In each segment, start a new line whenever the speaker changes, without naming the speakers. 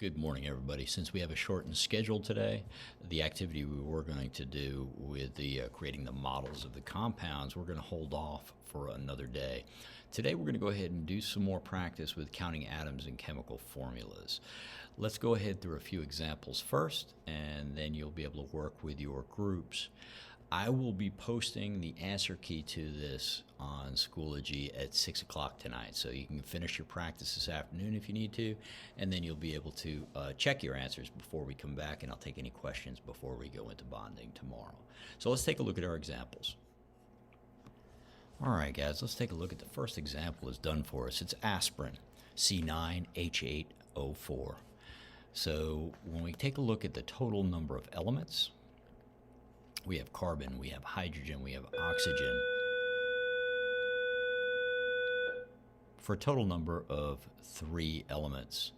Good morning, everybody. Since we have a shortened schedule today, the activity we were going to do with the creating the models of the compounds, we're going to hold off for another day. Today, we're going to go ahead and do some more practice with counting atoms and chemical formulas. Let's go ahead through a few examples first, and then you'll be able to work with your groups. I will be posting the answer key to this on Schoology at 6 o'clock tonight, so you can finish your practice this afternoon if you need to, and then you'll be able to check your answers before we come back, and I'll take any questions before we go into bonding tomorrow. So let's take a look at our examples. All right, guys, let's take a look at the first example is done for us. It's aspirin, C9H8O4. So when we take a look at the total number of elements, we have carbon, we have hydrogen, we have oxygen, for a total number of 3 elements.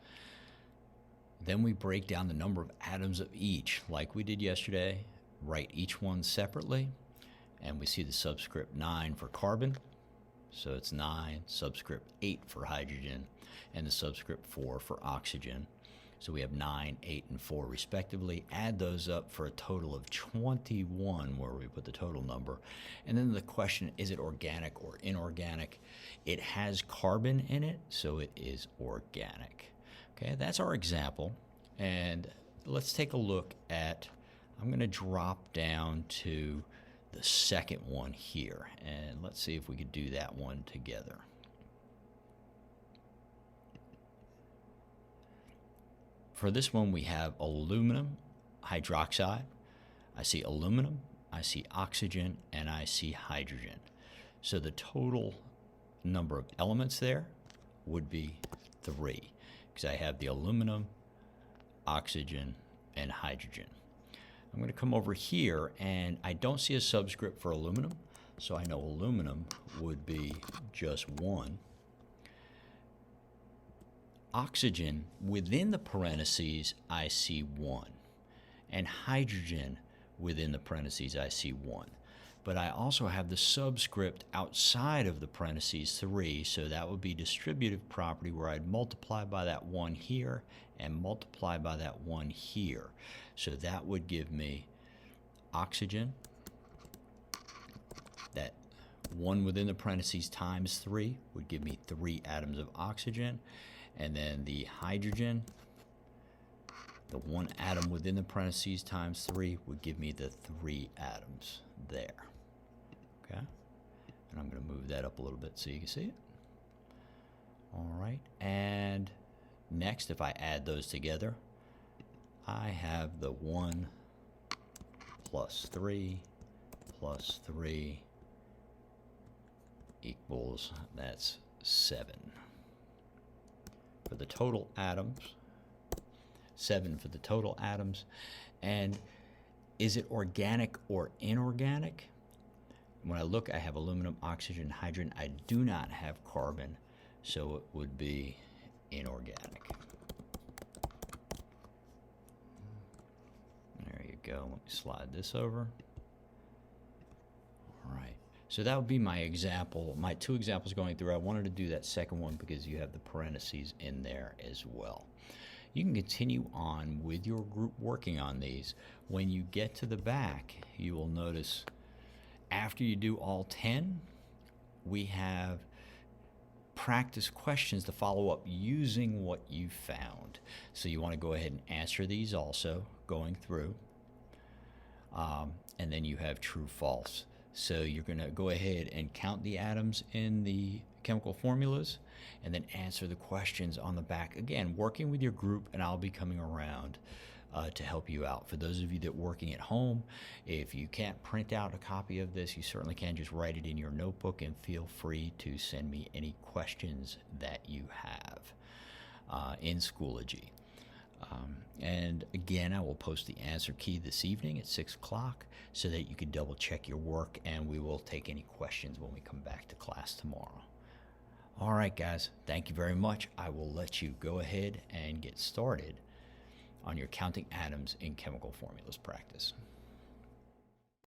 Then we break down the number of atoms of each, like we did yesterday, write each one separately, and we see the subscript 9 for carbon, so it's 9, subscript 8 for hydrogen, and the subscript 4 for oxygen. So we have 9, 8, and 4 respectively. Add those up for a total of 21 where we put the total number. And then the question, is it organic or inorganic? It has carbon in it, so it is organic. Okay, that's our example. And let's take a look at, I'm going to drop down to the second one here. And let's see if we could do that one together. For this one, we have aluminum hydroxide. I see aluminum, I see oxygen, and I see hydrogen. So the total number of elements there would be 3, because I have the aluminum, oxygen, and hydrogen. I'm going to come over here, and I don't see a subscript for aluminum, so I know aluminum would be just 1. Oxygen, within the parentheses, I see 1. And hydrogen, within the parentheses, I see 1. But I also have the subscript outside of the parentheses, 3, so that would be distributive property where I'd multiply by that 1 here and multiply by that 1 here. So that would give me oxygen, that 1 within the parentheses times 3 would give me 3 atoms of oxygen. And then the hydrogen, the 1 atom within the parentheses times 3 would give me the 3 atoms there. Okay? And I'm going to move that up a little bit so you can see it. All right. And next, if I add those together, I have the 1 plus 3 plus 3 equals, that's 7. For the total atoms, 7 for the total atoms. And is it organic or inorganic? When I look, I have aluminum, oxygen, hydrogen. I do not have carbon, so it would be inorganic. There you go. Let me slide this over. All right. So that would be my example, my 2 examples going through. I wanted to do that second one because you have the parentheses in there as well. You can continue on with your group working on these. When you get to the back, you will notice after you do all 10, we have practice questions to follow up using what you found. So you want to go ahead and answer these also going through. And then you have true, false. So you're going to go ahead and count the atoms in the chemical formulas and then answer the questions on the back. Again, working with your group, and I'll be coming around to help you out. For those of you that are working at home, if you can't print out a copy of this, you certainly can just write it in your notebook, and feel free to send me any questions that you have in Schoology. And again, I will post the answer key this evening at 6 o'clock so that you can double check your work, and we will take any questions when we come back to class tomorrow. All right, guys, thank you very much. I will let you go ahead and get started on your counting atoms in chemical formulas practice.